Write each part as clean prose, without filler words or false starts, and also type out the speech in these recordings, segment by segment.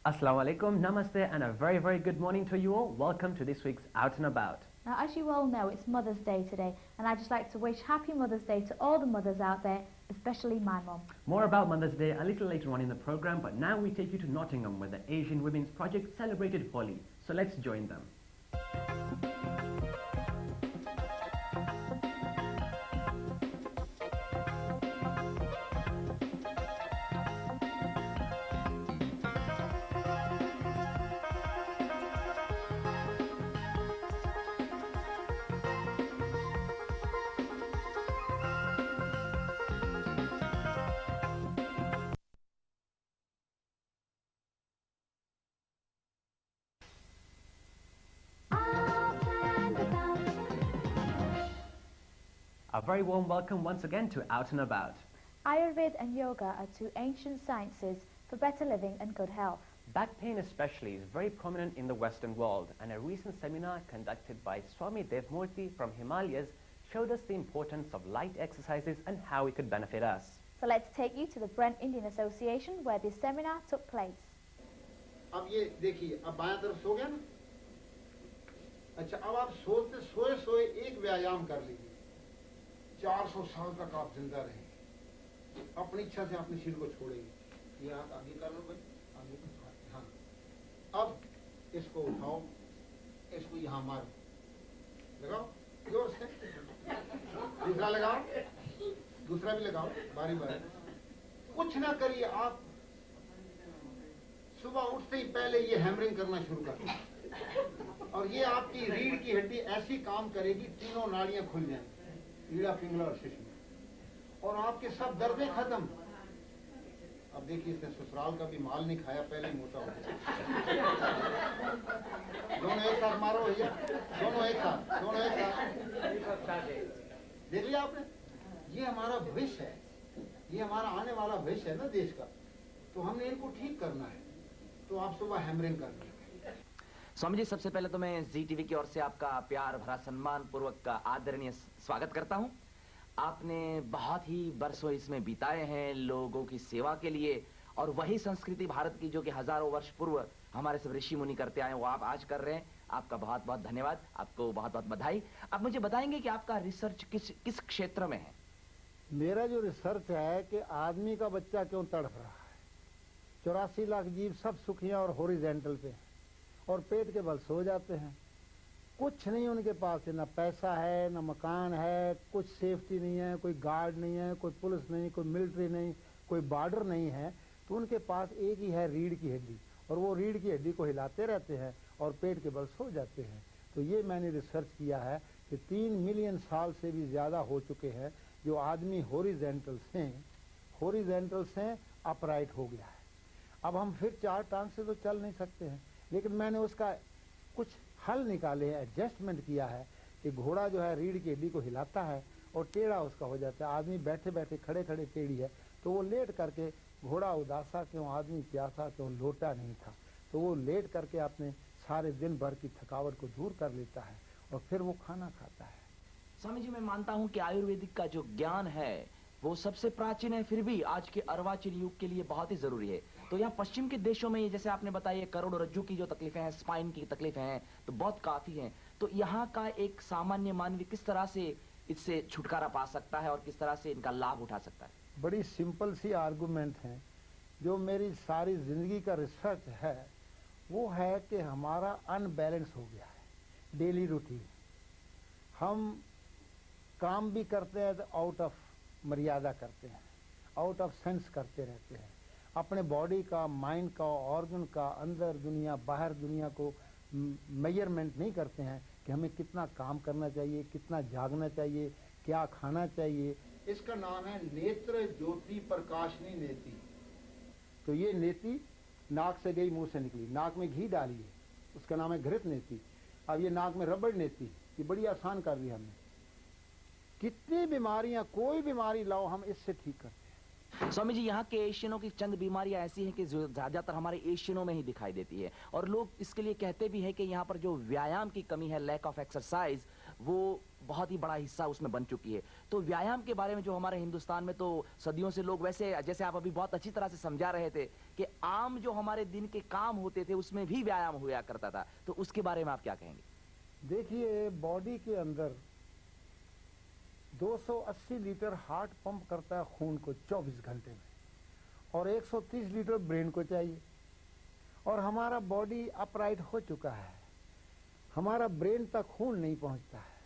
Assalamu alaikum, namaste, and a very, very good morning to you all. Welcome to this week's Out and About. Now, as you all know, it's Mother's Day today, and I'd just like to wish Happy Mother's Day to all the mothers out there, especially my mum. More about Mother's Day a little later on in the program, but now we take you to Nottingham, where the Asian Women's Project celebrated Holi. So let's join them. A very warm welcome once again to Out and About. Ayurveda and yoga are two ancient sciences for better living and good health. Back pain especially is very prominent in the Western world, and a recent seminar conducted by Swami Devmurthy from Himalayas showed us the importance of light exercises and how it could benefit us. So let's take you to the Brent Indian Association where this seminar took place. अब ये देखिए, अब बायां तरफ सो गया ना? अच्छा, अब आप सोते सोए सोए एक व्यायाम कर लीजिए। 400 साल तक आप जिंदा रहेंगे। अपनी इच्छा से अपने शरीर को छोड़ेंगे। ये हाथ आगे कर लो भाई, आगे हाँ। अब इसको उठाओ, इसको यहाँ मारो, लगाओ जोर से, दूसरा लगाओ, दूसरा भी लगाओ, बारी बारी। कुछ ना करिए, आप सुबह उठते ही पहले ये हैमरिंग करना शुरू कर दें, और ये आपकी रीढ़ की हड्डी ऐसी काम करेगी, तीनों नाड़ियां खुल जाएंगी, रीढ़ा, पिंगला और शिश्न, और आपके सब दर्दें खत्म। अब देखिए, इसने ससुराल का भी माल नहीं खाया, पहले ही मोटा हो गया। दोनों एक साथ मारो भैया, दोनों एक साथ, दोनों एक साथ। देख लिया आपने? ये हमारा भविष्य है, ये हमारा आने वाला भविष्य है ना देश का, तो हमने इनको ठीक करना है। तो आप सुबह हैमरिंग कर लीजिए। स्वामी जी, सबसे पहले तो मैं जी टीवी की ओर से आपका प्यार भरा सम्मान पूर्वक का आदरणीय स्वागत करता हूं। आपने बहुत ही बरसों इसमें बिताए हैं लोगों की सेवा के लिए, और वही संस्कृति भारत की जो कि हजारों वर्ष पूर्व हमारे सब ऋषि मुनि करते आए, वो आप आज कर रहे हैं। आपका बहुत बहुत धन्यवाद, आपको बहुत बहुत बधाई। आप मुझे बताएंगे कि आपका रिसर्च किस क्षेत्र में है? मेरा जो रिसर्च है कि आदमी का बच्चा क्यों तड़प रहा है। 84 लाख जीव सब सुखियां और हॉरिजेंटल पे हैं, और पेट के बल सो जाते हैं। कुछ नहीं उनके पास, न पैसा है, न मकान है, कुछ सेफ्टी नहीं है, कोई गार्ड नहीं है, कोई पुलिस नहीं, कोई मिलिट्री नहीं, कोई बॉर्डर नहीं है। तो उनके पास एक ही है, रीढ़ की हड्डी, और वो रीढ़ की हड्डी को हिलाते रहते हैं और पेट के बल सो जाते हैं। तो ये मैंने रिसर्च किया है कि 3 मिलियन साल से भी ज़्यादा हो चुके हैं जो आदमी हॉरिजेंटल से अपराइट हो गया है। अब हम फिर 4 टांग से तो चल नहीं सकते हैं, लेकिन मैंने उसका कुछ हल निकाले हैं, एडजस्टमेंट किया है कि घोड़ा जो है रीढ़ की हड्डी को हिलाता है और टेढ़ा उसका हो जाता है। आदमी बैठे बैठे खड़े खड़े टेढ़ी है, तो वो लेट करके, घोड़ा उदासा क्यों, आदमी प्यासा क्यों, लोटा नहीं था, तो वो लेट करके अपने सारे दिन भर की थकावट को दूर कर लेता है और फिर वो खाना खाता है। स्वामी जी, मैं मानता हूं कि आयुर्वेदिक का जो ज्ञान है वो सबसे प्राचीन है, फिर भी आज के अर्वाचीन युग के लिए बहुत ही जरूरी है। तो यहाँ पश्चिम के देशों में, जैसे आपने बताया, करोड़रज्जु की जो तकलीफें हैं, स्पाइन की तकलीफें हैं, तो बहुत काफी हैं। तो यहाँ का एक सामान्य मानवी किस तरह से इससे छुटकारा पा सकता है और किस तरह से इनका लाभ उठा सकता है? बड़ी सिंपल सी आर्गूमेंट है। जो मेरी सारी जिंदगी का रिसर्च है वो है कि हमारा अनबैलेंस हो गया है डेली रूटीन। हम काम भी करते हैं तो आउट ऑफ मर्यादा करते हैं, आउट ऑफ सेंस करते रहते हैं। अपने बॉडी का, माइंड का, ऑर्गन का, अंदर दुनिया बाहर दुनिया को मेजरमेंट नहीं करते हैं कि हमें कितना काम करना चाहिए, कितना जागना चाहिए, क्या खाना चाहिए। इसका नाम है नेत्र ज्योति प्रकाशनी नेति। तो ये नेति नाक से गई, मुंह से निकली, नाक में घी डालिए, उसका नाम है घृत नेति। अब ये नाक में रबड़ नेति, ये बड़ी आसान कर दी हमने। कितनी बीमारियां, कोई बीमारी लाओ हम इससे ठीक करते हैं। स्वामी जी, यहाँ के एशियनों की चंद बीमारियां ऐसी हैं कि जो ज्यादातर हमारे एशियनों में ही दिखाई देती है, और लोग इसके लिए कहते भी हैं कि यहाँ पर जो व्यायाम की कमी है, लैक ऑफ एक्सरसाइज, वो बहुत ही बड़ा हिस्सा उसमें बन चुकी है। तो व्यायाम के बारे में जो हमारे हिंदुस्तान में तो सदियों से लोग, वैसे जैसे आप अभी बहुत अच्छी तरह से समझा रहे थे कि आम जो हमारे दिन के काम होते थे उसमें भी व्यायाम हुआ करता था, तो उसके बारे में आप क्या कहेंगे? देखिए, बॉडी के अंदर 280 लीटर हार्ट पंप करता है खून को 24 घंटे में, और 130 लीटर ब्रेन को चाहिए। और हमारा बॉडी अपराइट हो चुका है, हमारा ब्रेन तक खून नहीं पहुंचता है।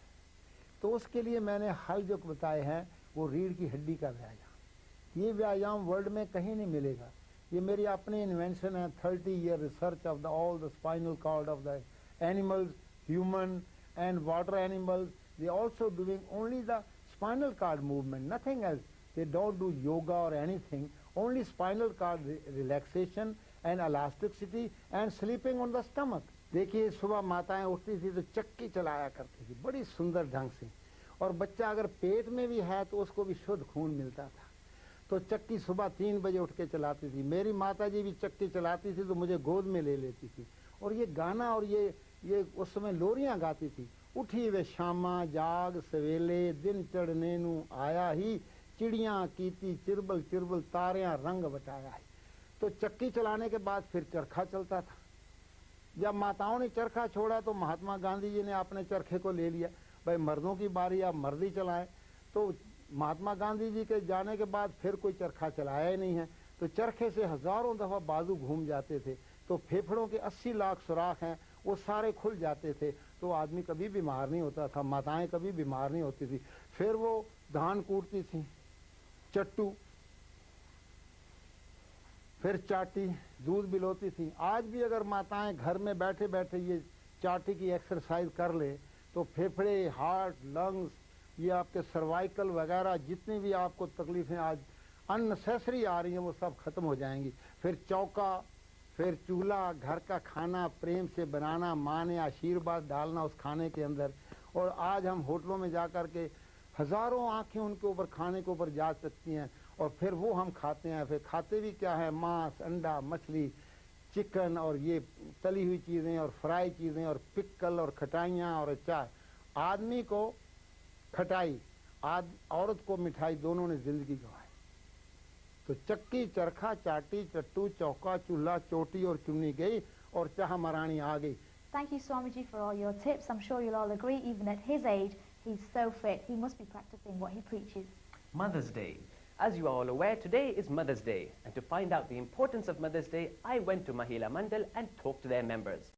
तो उसके लिए मैंने हाल जो बताए हैं वो रीढ़ की हड्डी का व्यायाम। ये व्यायाम वर्ल्ड में कहीं नहीं मिलेगा, ये मेरी अपनी इन्वेंशन है। 30 year research of the all the spinal cord of the animals, human and water animals, they also doing only the spinal cord movement, nothing else. They don't do yoga or anything, only spinal cord relaxation and elasticity and sleeping on the stomach. देखिए, सुबह माताएं उठती थी तो चक्की चलाया करती थी बड़ी सुंदर ढंग से, और बच्चा अगर पेट में भी है तो उसको भी शुद्ध खून मिलता था। तो चक्की सुबह 3 बजे उठ के चलाती थी। मेरी माता जी भी चक्की चलाती थी तो मुझे गोद में ले लेती थी, और ये गाना और ये उस समय लोरियां गाती थी। उठी वे शामा जाग सवेले, दिन चढ़ने नू आया ही, चिड़ियां कीती चिरबल चिरबल, तारियां रंग बटाया है। तो चक्की चलाने के बाद फिर चरखा चलता था। जब माताओं ने चरखा छोड़ा तो महात्मा गांधी जी ने अपने चरखे को ले लिया, भाई मर्दों की बारी, अब मर्द ही चलाएं। तो महात्मा गांधी जी के जाने के बाद फिर कोई चरखा चलाया ही नहीं है। तो चरखे से हजारों दफा बाजू घूम जाते थे, तो फेफड़ों के 80 लाख सुराख हैं वो सारे खुल जाते थे, तो आदमी कभी बीमार नहीं होता था, माताएं कभी बीमार नहीं होती थी। फिर वो धान कूटती थी, चट्टू, फिर चाटी, दूध बिलोती थी। आज भी अगर माताएं घर में बैठे बैठे ये चाटी की एक्सरसाइज कर ले तो फेफड़े, हार्ट, लंग्स, ये आपके सर्वाइकल वगैरह जितनी भी आपको तकलीफें आज अननेसेसरी आ रही हैं वो सब खत्म हो जाएंगी। फिर चौका, फिर चूल्हा, घर का खाना प्रेम से बनाना, माँ ने आशीर्वाद डालना उस खाने के अंदर। और आज हम होटलों में जा कर के हजारों आंखें उनके ऊपर खाने के ऊपर जा सकती हैं, और फिर वो हम खाते हैं। फिर खाते भी क्या है, मांस, अंडा, मछली, चिकन, और ये तली हुई चीज़ें और फ्राई चीज़ें और पिक्कल और खटाइयाँ और अचार। आदमी को खटाई, औरत को मिठाई, दोनों ने जिंदगी गंवाई। तो चक्की, चरखा, चाटी, चट्टू, चौका, चूल्हा, चोटी और चुन्नी गई और चाह मरानी आ गई। Thank you, Swamiji, for all your tips. I'm sure you'll all agree, even at his age, he's so fit. He must be practicing what he preaches. Mother's Day. As you are all aware, today is Mother's Day. And to find out the importance of Mother's Day, I went to Mahila Mandal and talked to their members.